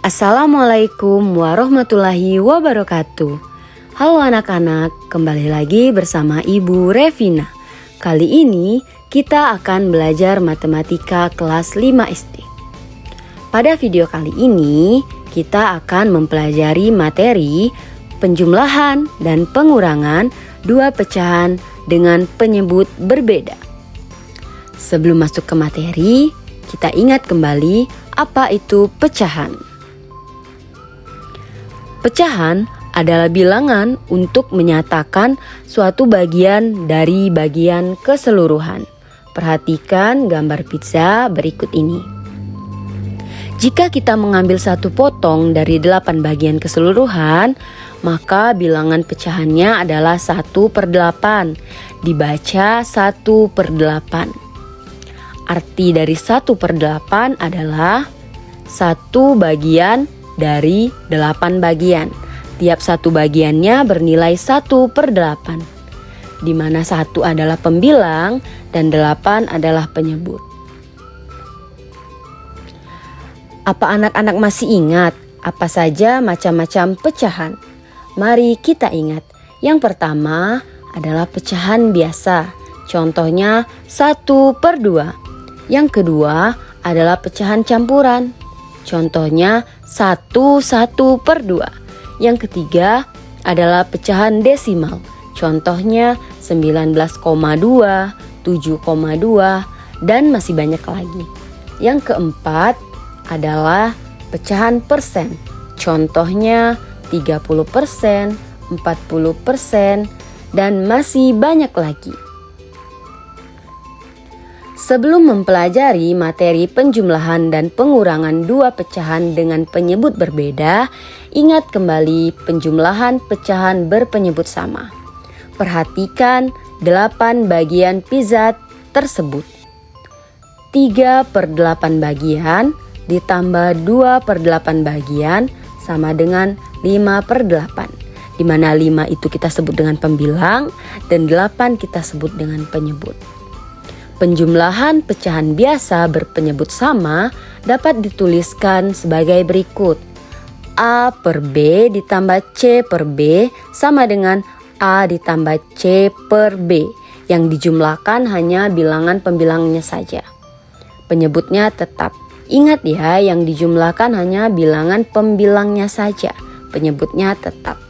Assalamualaikum warahmatullahi wabarakatuh. Halo anak-anak, kembali lagi bersama Ibu Revina. Kali ini kita akan belajar matematika kelas 5 SD. Pada video kali ini kita akan mempelajari materi penjumlahan dan pengurangan dua pecahan dengan penyebut berbeda. Sebelum masuk ke materi, kita ingat kembali apa itu pecahan. Pecahan adalah bilangan untuk menyatakan suatu bagian dari bagian keseluruhan. Perhatikan gambar pizza berikut ini. Jika kita mengambil satu potong dari 8 bagian keseluruhan, maka bilangan pecahannya adalah 1/8, dibaca 1/8. Arti dari 1/8 adalah 1 bagian dari 8 bagian. Tiap satu bagiannya bernilai 1/8, di mana 1 adalah pembilang dan 8 adalah penyebut. Apa anak-anak masih ingat apa saja macam-macam pecahan? Mari kita ingat. Yang pertama adalah pecahan biasa. Contohnya 1/2. Yang kedua adalah pecahan campuran. Contohnya 1/2. Yang ketiga adalah pecahan desimal. Contohnya 19,2, 7,2, dan masih banyak lagi. Yang keempat adalah pecahan persen. Contohnya 30%, 40%, dan masih banyak lagi. Sebelum mempelajari materi penjumlahan dan pengurangan dua pecahan dengan penyebut berbeda, ingat kembali penjumlahan pecahan berpenyebut sama. Perhatikan 8 bagian pizza tersebut. 3/8 bagian ditambah 2/8 bagian sama dengan 5/8. Di mana 5 itu kita sebut dengan pembilang dan 8 kita sebut dengan penyebut. Penjumlahan pecahan biasa berpenyebut sama dapat dituliskan sebagai berikut. A per B ditambah C per B sama dengan A ditambah C per B. Yang dijumlahkan hanya bilangan pembilangnya saja. Penyebutnya tetap. Ingat ya, yang dijumlahkan hanya bilangan pembilangnya saja. Penyebutnya tetap.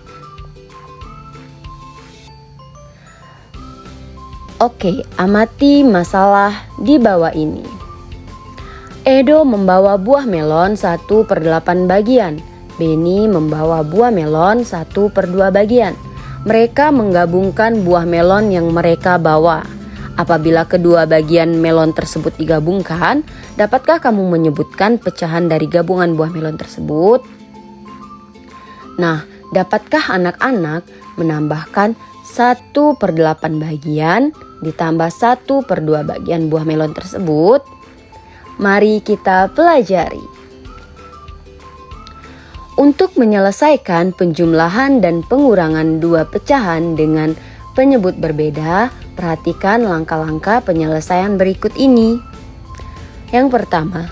Oke, amati masalah di bawah ini. Edo membawa buah melon 1/8 bagian. Beni membawa buah melon 1/2 bagian. Mereka menggabungkan buah melon yang mereka bawa. Apabila kedua bagian melon tersebut digabungkan, dapatkah kamu menyebutkan pecahan dari gabungan buah melon tersebut? Nah, dapatkah anak-anak menambahkan 1/8 bagian ditambah 1/2 bagian buah melon tersebut? Mari kita pelajari. Untuk menyelesaikan penjumlahan dan pengurangan dua pecahan dengan penyebut berbeda, perhatikan langkah-langkah penyelesaian berikut ini. Yang pertama,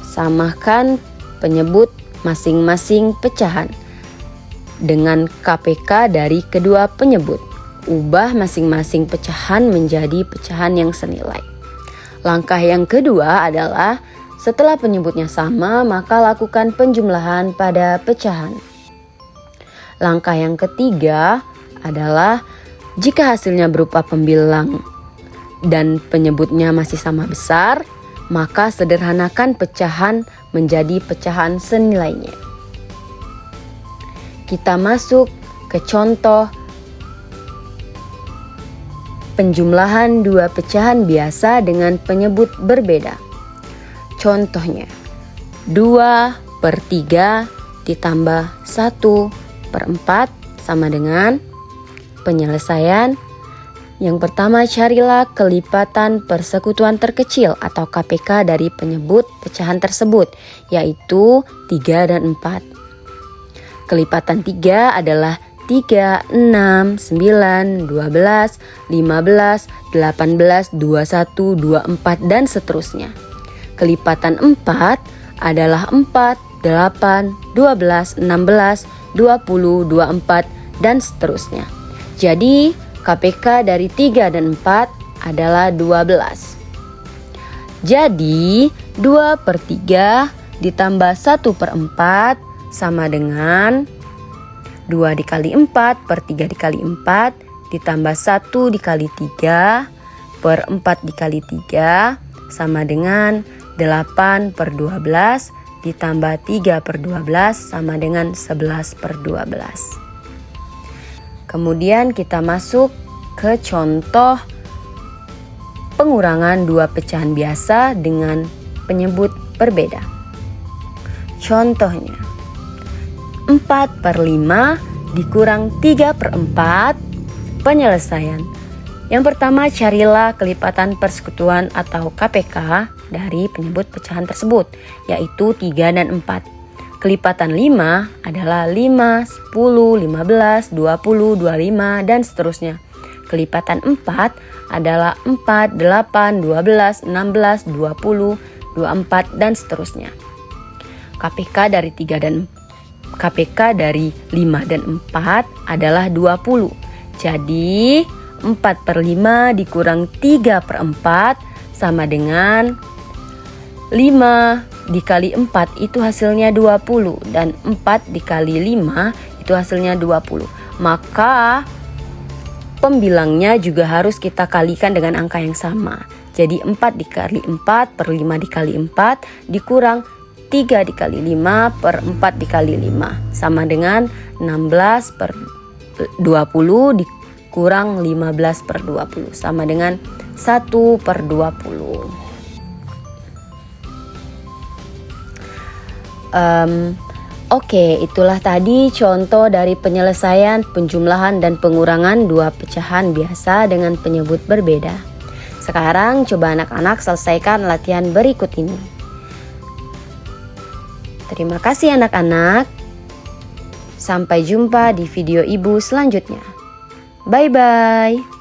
samakan penyebut masing-masing pecahan dengan KPK dari kedua penyebut. Ubah masing-masing pecahan menjadi pecahan yang senilai. Langkah yang kedua adalah setelah penyebutnya sama, maka lakukan penjumlahan pada pecahan. Langkah yang ketiga adalah jika hasilnya berupa pembilang dan penyebutnya masih sama besar, maka sederhanakan pecahan menjadi pecahan senilainya. Kita masuk ke contoh penjumlahan dua pecahan biasa dengan penyebut berbeda. Contohnya 2/3 ditambah 1/4 sama dengan penyelesaian. Yang pertama, carilah kelipatan persekutuan terkecil atau KPK dari penyebut pecahan tersebut, yaitu 3 dan 4. Kelipatan 3 adalah 3, 6, 9, 12, 15, 18, 21, 24, dan seterusnya. Kelipatan 4 adalah 4, 8, 12, 16, 20, 24, dan seterusnya. Jadi KPK dari 3 dan 4 adalah 12. Jadi 2/3 ditambah 1/4 sama dengan 2 dikali 4 per 3 dikali 4 ditambah 1 dikali 3 per 4 dikali 3 sama dengan 8/12 ditambah 3/12 sama dengan 11/12. Kemudian kita masuk ke contoh pengurangan dua pecahan biasa dengan penyebut berbeda. Contohnya 4/5 dikurang 3/4 penyelesaian. Yang pertama, carilah kelipatan persekutuan atau KPK dari penyebut pecahan tersebut, yaitu 3 dan 4. Kelipatan 5 adalah 5, 10, 15, 20, 25, dan seterusnya. Kelipatan 4 adalah 4, 8, 12, 16, 20, 24, dan seterusnya. KPK dari 5 dan 4 adalah 20. Jadi 4/5 dikurang 3/4 sama dengan 5 dikali 4 itu hasilnya 20 dan 4 dikali 5 itu hasilnya 20. Maka pembilangnya juga harus kita kalikan dengan angka yang sama. Jadi 4 dikali 4 per 5 dikali 4 dikurang 3 dikali 5 per 4 dikali 5 sama dengan 16/20 dikurang 15/20 sama dengan 1/20. Oke, itulah tadi contoh dari penyelesaian, penjumlahan, dan pengurangan dua pecahan biasa dengan penyebut berbeda. Sekarang coba anak-anak selesaikan latihan berikut ini. Terima kasih anak-anak. Sampai jumpa di video ibu selanjutnya. Bye-bye.